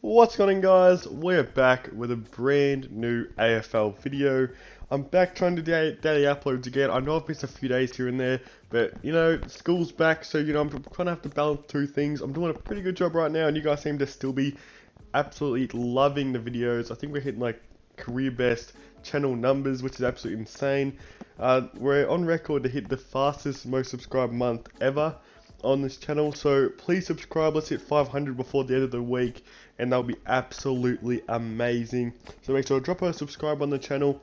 What's going on, guys? We're back with a brand new AFL video. I'm back trying to do daily uploads again. I know I've missed a few days here and there, but school's back, so I'm trying to have to balance two things. I'm doing a pretty good job right now, and you guys seem to still be absolutely loving the videos. I think we're hitting like career best channel numbers, which is absolutely insane. We're on record to hit the fastest most subscribed month ever on this channel, so please subscribe. Let's hit 500 before the end of the week, and that'll be absolutely amazing. So make sure to drop a subscribe on the channel,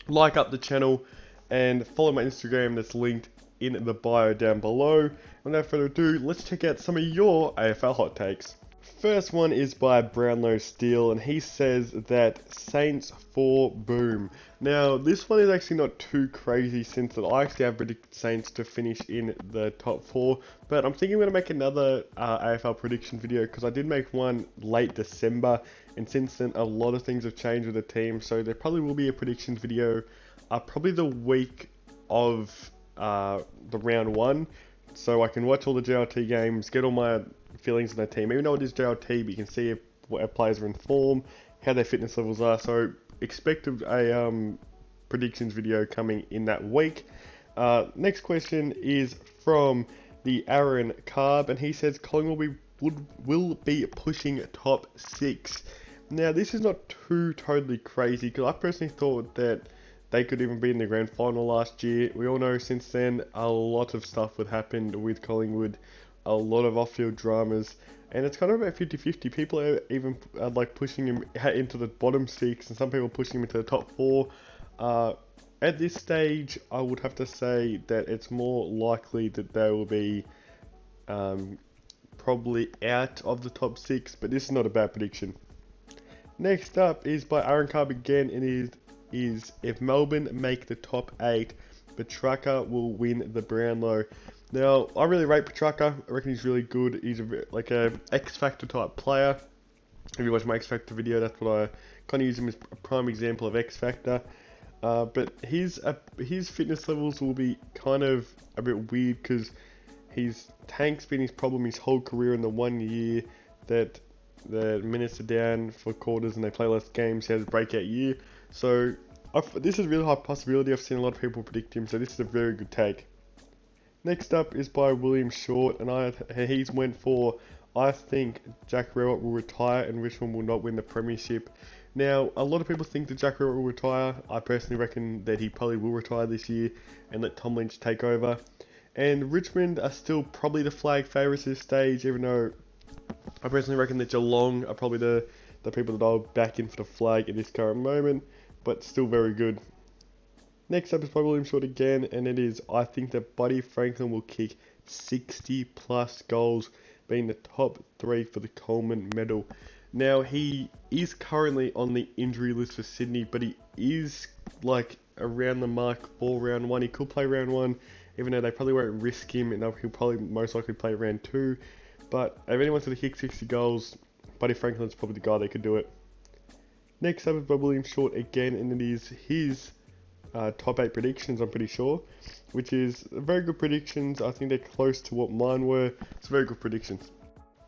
like up the channel, and follow my Instagram that's linked in the bio down below. Without further ado, let's check out some of your AFL hot takes. First one is by Brownlow Steel, and he says that Saints for boom. Now, this one is actually not too crazy, since that I actually have predicted Saints to finish in the top 4, but I'm thinking I'm going to make another AFL prediction video, because I did make one late December, and since then a lot of things have changed with the team, so there probably will be a predictions video probably the week of the round 1, so I can watch all the JLT games, get all my feelings on their team. Even though it is JLT, but you can see if our players are in form, how their fitness levels are. So expect a predictions video coming in that week. Next question is from the Aaron Carb, and he says Collingwood will be pushing top 6. Now, this is not too totally crazy, because I personally thought that they could even be in the grand final last year. We all know since then a lot of stuff would happen with Collingwood. A lot of off-field dramas, and it's kind of about 50-50. People are even like pushing him into the bottom 6, and some people pushing him into the top 4. At this stage, I would have to say that it's more likely that they will be probably out of the top 6, but this is not a bad prediction. Next up is by Aaron Carb again, and it is if Melbourne make the top 8, Petrarca will win the Brownlow. Now, I really rate Petrarca. I reckon he's really good. He's like a X-Factor type player. If you watch my X-Factor video, that's what I kind of use him as a prime example of X-Factor. But his fitness levels will be kind of a bit weird, because his tank's been his problem his whole career. In the 1 year that the minutes are down for quarters and they play less games, he has a breakout year. So this is a really high possibility. I've seen a lot of people predict him, so this is a very good take. Next up is by William Short, and he's went for, I think Jack Rewett will retire and Richmond will not win the premiership. Now, a lot of people think that Jack Rewett will retire. I personally reckon that he probably will retire this year and let Tom Lynch take over. And Richmond are still probably the flag favourites at this stage, even though I personally reckon that Geelong are probably the people that I'll back in for the flag at this current moment, but still very good. Next up is by William Short again, and it is, I think that Buddy Franklin will kick 60 plus goals, being the top 3 for the Coleman medal. Now, he is currently on the injury list for Sydney, but he is like around the mark for round 1. He could play round 1, even though they probably won't risk him, and he'll probably most likely play round 2. But if anyone's going to kick 60 goals, Buddy Franklin's probably the guy that could do it. Next up is by William Short again, and it is his top 8 predictions, I'm pretty sure, which is very good predictions. I think they're close to what mine were. It's very good predictions.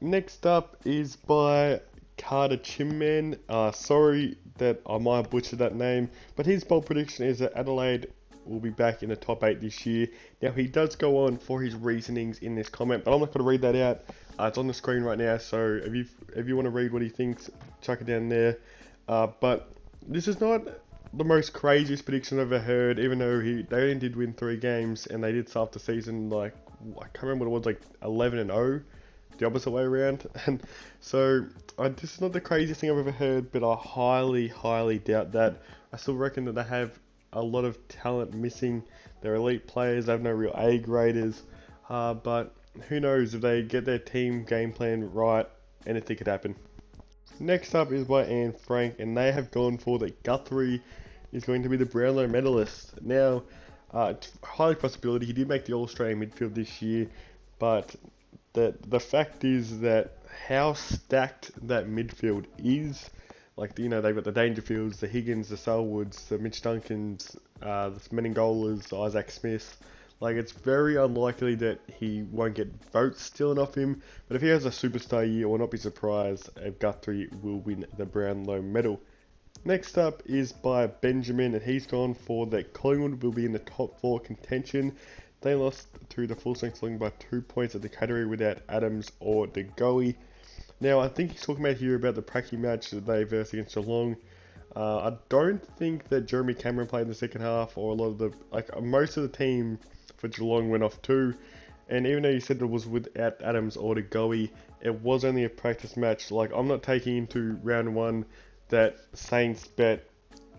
Next up is by Carter Chimman. Sorry that I might have butchered that name, but his bold prediction is that Adelaide will be back in the top 8 this year. Now, he does go on for his reasonings in this comment, but I'm not going to read that out. It's on the screen right now, so if you want to read what he thinks, chuck it down there. But this is not the most craziest prediction I've ever heard, even though they only did win 3 games, and they did start the season like, I can't remember what it was, like 11-0, the opposite way around. And so this is not the craziest thing I've ever heard, but I highly doubt that. I still reckon that they have a lot of talent missing. They're elite players, they have no real A graders, but who knows, if they get their team game plan right, anything could happen. Next up is by Anne Frank, and they have gone for that Guthrie is going to be the Brownlow medalist. Now, it's highly possibility. He did make the All-Australian midfield this year, but the fact is that how stacked that midfield is. Like, they've got the Dangerfields, the Higgins, the Selwoods, the Mitch Duncans, the Meningolas, Isaac Smith. Like, it's very unlikely that he won't get votes stealing off him, but if he has a superstar year, I will not be surprised if Guthrie will win the Brownlow medal. Next up is by Benjamin, and he's gone for that Collingwood will be in the top 4 contention. They lost to the Full Strength Sling by 2 points at the category without Adams or De Goey. Now, I think he's talking about here about the Pracky match that they versed against Geelong. I don't think that Jeremy Cameron played in the second half, or a lot of the, most of the team for Geelong went off too. And even though you said it was without Adams or De Goey, it was only a practice match. Like, I'm not taking into round 1 that Saints bet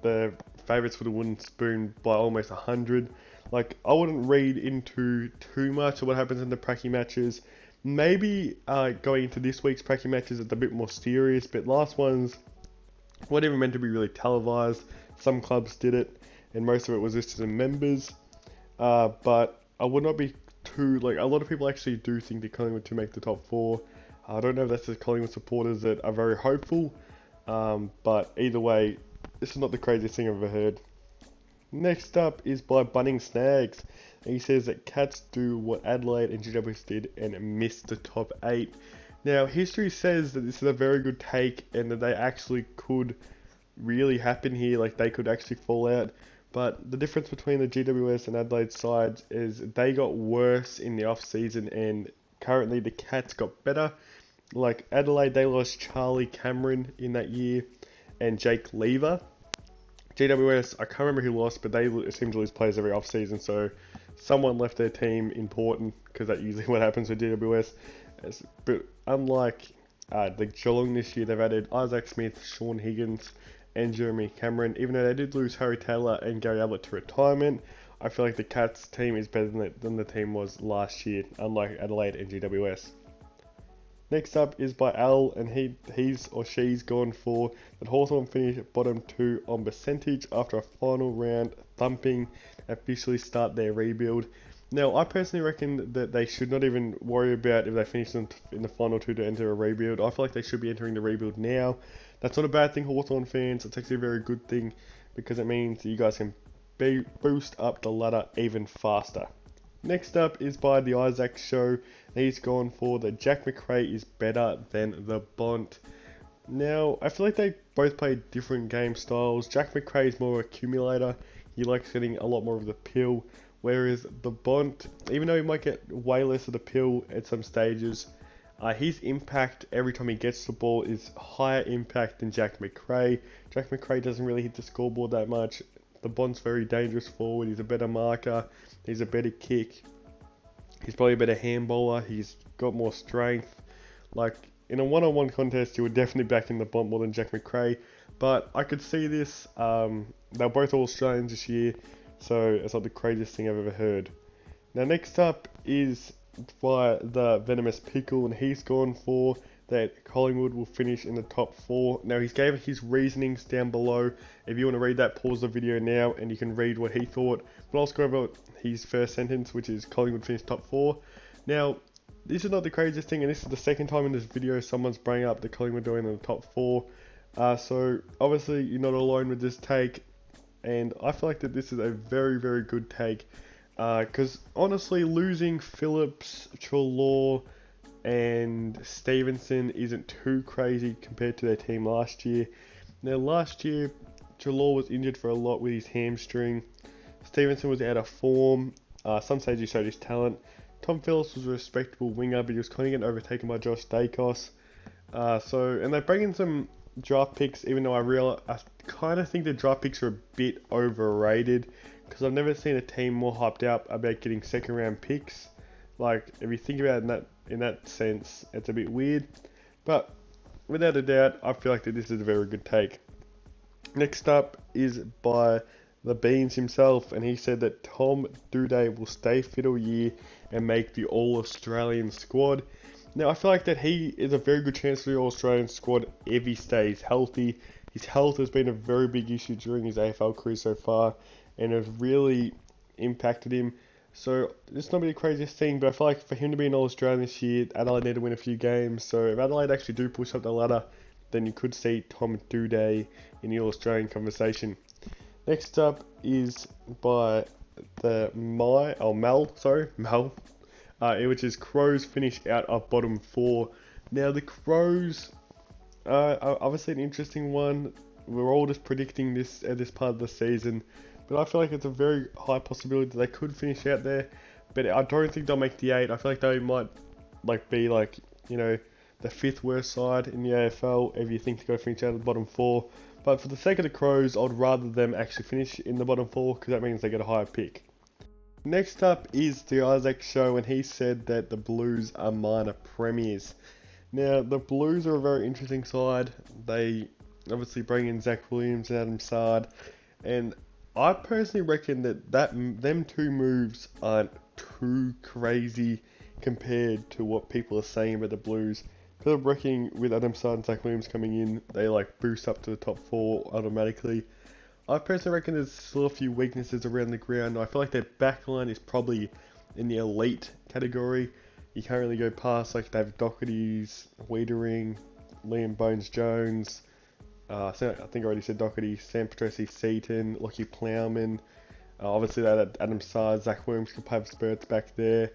the favourites for the wooden spoon by almost 100. Like, I wouldn't read into too much of what happens in the Pracky matches. Maybe going into this week's Pracky matches, it's a bit more serious, but last ones weren't even meant to be really televised. Some clubs did it, and most of it was listed as members. But I would not be too, like, a lot of people actually do think that Collingwood to make the top 4. I don't know if that's the Collingwood supporters that are very hopeful. But either way, this is not the craziest thing I've ever heard. Next up is by Bunning Snags. And he says that Cats do what Adelaide and GWS did and miss the top 8. Now, history says that this is a very good take and that they actually could really happen here. Like, they could actually fall out. But the difference between the GWS and Adelaide sides is they got worse in the off-season, and currently the Cats got better. Like, Adelaide, they lost Charlie Cameron in that year and Jake Lever. GWS, I can't remember who lost, but they seem to lose players every off-season, so someone left their team important, because that's usually what happens with GWS. But unlike the Geelong this year, they've added Isaac Smith, Sean Higgins, and Jeremy Cameron. Even though they did lose Harry Taylor and Gary Ablett to retirement, I feel like the Cats team is better than the team was last year, unlike Adelaide and GWS. Next up is by Al, and he's or she's gone for that Hawthorn finish bottom 2 on percentage after a final round thumping, officially start their rebuild. Now, I personally reckon that they should not even worry about if they finish in the final 2 to enter a rebuild. I feel like they should be entering the rebuild now. That's not a bad thing, Hawthorn fans. It's actually a very good thing, because it means that you guys can boost up the ladder even faster. Next up is by the Isaac Show. He's gone for that Jack Macrae is better than the Bont. Now, I feel like they both play different game styles. Jack Macrae is more accumulator. He likes getting a lot more of the pill. Whereas the Bont, even though he might get way less of the pill at some stages, his impact every time he gets the ball is higher impact than Jack Macrae. Jack Macrae doesn't really hit the scoreboard that much. The Bont's very dangerous forward. He's a better marker. He's a better kick. He's probably a better handballer. He's got more strength. Like, in a one-on-one contest, you would definitely back in the Bont more than Jack Macrae. But I could see this. They're both all Australians this year, so it's not the craziest thing I've ever heard. Now, next up is by the Venomous Pickle, and he's gone for that Collingwood will finish in the top 4. Now, he's gave his reasonings down below. If you want to read that, pause the video now and you can read what he thought. But I'll just go over his first sentence, which is Collingwood finish top 4. Now, this is not the craziest thing, and this is the second time in this video someone's bringing up the Collingwood doing in the top 4. So, obviously, you're not alone with this take, and I feel like that this is a very, very good take. Because, honestly, losing Phillips, Treloar, and Stevenson isn't too crazy compared to their team last year. Now, last year, Treloar was injured for a lot with his hamstring. Stevenson was out of form. Some say he showed his talent. Tom Phillips was a respectable winger, but he was kind of getting overtaken by Josh Dacos. And they bring in some draft picks, even though I kind of think the draft picks are a bit overrated, because I've never seen a team more hyped up about getting second round picks. Like, if you think about it in that sense, it's a bit weird. But without a doubt, I feel like that this is a very good take. Next up is by the Beans himself, and he said that Tom Doedee will stay fit all year and make the All-Australian squad. Now, I feel like that he is a very good chance for the All-Australian squad if he stays healthy. His health has been a very big issue during his AFL career so far, and has really impacted him. So, it's not really the craziest thing, but I feel like for him to be an All-Australian this year, Adelaide need to win a few games. So, if Adelaide actually do push up the ladder, then you could see Tom Doedee in the All-Australian conversation. Next up is by Mel, which is Crows finish out of bottom 4. Now the Crows are obviously an interesting one. We're all just predicting this at this part of the season, but I feel like it's a very high possibility that they could finish out there. But I don't think they'll make the 8. I feel like they might be the 5th worst side in the AFL if you think to go finish out of the bottom 4. But for the sake of the Crows, I'd rather them actually finish in the bottom 4 because that means they get a higher pick. Next up is the Isaac Show, and he said that the Blues are minor premiers. Now, the Blues are a very interesting side. They obviously bring in Zach Williams and Adam Sard, and I personally reckon that them two moves aren't too crazy compared to what people are saying about the Blues. Because I'm reckoning with Adam Sard and Zach Williams coming in, they boost up to the top 4 automatically. I personally reckon there's still a few weaknesses around the ground. I feel like their backline is probably in the elite category. You can't really go past David Doherty's, Wiedering, Liam Bones-Jones. I think I already said Doherty, Sam Petresi-Seaton, Lockie Plowman. Obviously they had Adam Sard, Zach Williams could have spurts back there.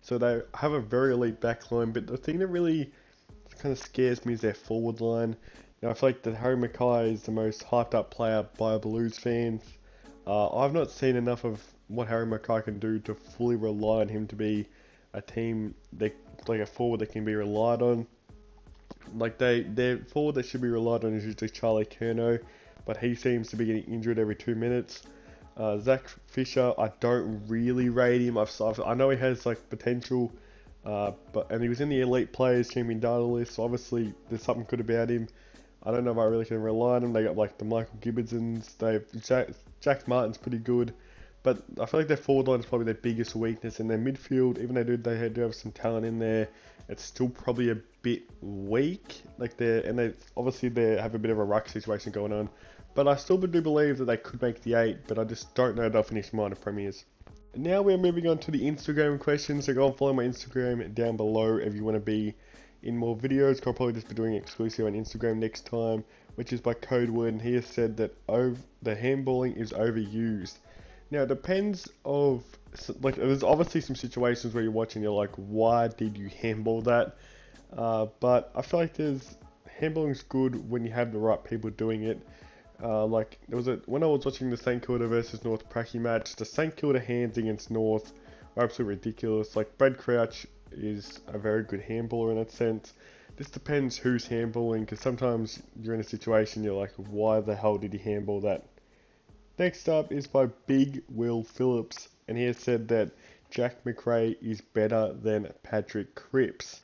So they have a very elite backline, but the thing that really kind of scares me is their forward line. Now, I feel like that Harry Macrae is the most hyped up player by Blues fans. I've not seen enough of what Harry Macrae can do to fully rely on him to be a team a forward that can be relied on. Their forward that should be relied on is usually Charlie Curnow, but he seems to be getting injured every 2 minutes. Zach Fisher, I don't really rate him. I know he has potential, and he was in the elite players champion data list, so obviously there's something good about him. I don't know if I really can rely on him. They got the Michael Gibbonsons, Jack Martin's pretty good, but I feel like their forward line is probably their biggest weakness, and their midfield, even though they do have some talent in there, it's still probably a bit weak. They have a bit of a ruck situation going on. But I still do believe that they could make the 8, but I just don't know if they'll finish minor premiers. Now we're moving on to the Instagram questions, so go and follow my Instagram down below if you want to be in more videos. I'll probably just be doing exclusive on Instagram next time, which is by Codeword, and he has said that the handballing is overused. Now it depends there's obviously some situations where you're watching, you're like, why did you handball that? But I feel like handballing's good when you have the right people doing it. When I was watching the St Kilda versus North Pracky match, the St Kilda hands against North were absolutely ridiculous. Brad Crouch is a very good handballer in that sense. This depends who's handballing, because sometimes you're in a situation you're like, why the hell did he handball that? Next up is by Big Will Phillips, and he has said that Jack Macrae is better than Patrick Cripps.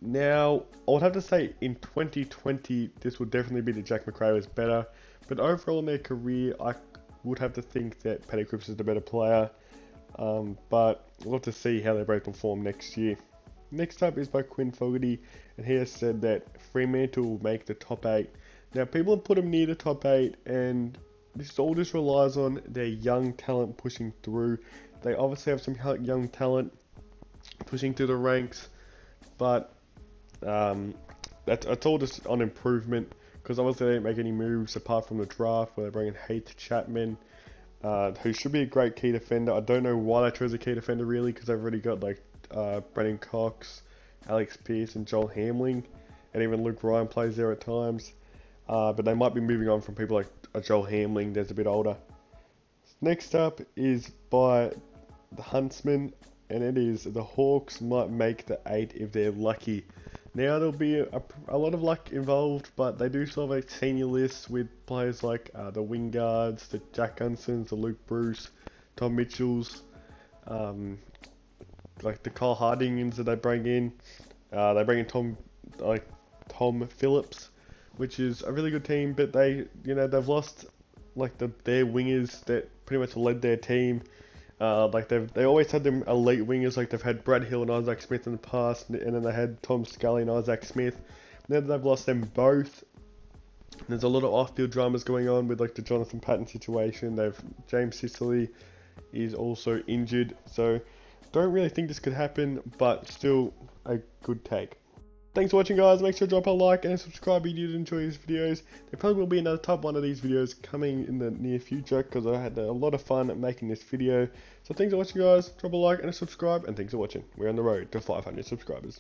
Now, I would have to say in 2020, this would definitely be that Jack Macrae was better. But overall in their career, I would have to think that Paddy Cripps is the better player. But we'll have to see how they both perform next year. Next up is by Quinn Fogarty, and he has said that Fremantle will make the top 8. Now, people have put him near the top 8, and this all just relies on their young talent pushing through. They obviously have some young talent pushing through the ranks, but that's all just on improvement, because obviously they didn't make any moves apart from the draft where they bring in Heath Chapman, who should be a great key defender. I don't know why they chose a key defender really, because they've already got Brendan Cox, Alex Pearce and Joel Hamling, and even Luke Ryan plays there at times. But they might be moving on from people like Joel Hamling that's a bit older. Next up is by the Huntsman, and it is the Hawks might make the 8 if they're lucky. Now there'll be a lot of luck involved, but they do still have a senior list with players like the Wingards, the Jack Gunsons, the Luke Bruce, Tom Mitchells, the Kyle Hardingens that they bring in. They bring in Tom Phillips, which is a really good team, but they've lost their wingers that pretty much led their team. They always had them elite wingers, they've had Brad Hill and Isaac Smith in the past, and then they had Tom Scully and Isaac Smith. Now that they've lost them both, there's a lot of off-field dramas going on with the Jonathan Patton situation. James Sicily is also injured, so don't really think this could happen, but still a good take. Thanks for watching, guys. Make sure to drop a like and a subscribe if you did enjoy these videos. There probably will be another top one of these videos coming in the near future because I had a lot of fun making this video. So thanks for watching, guys. Drop a like and a subscribe, and thanks for watching. We're on the road to 500 subscribers.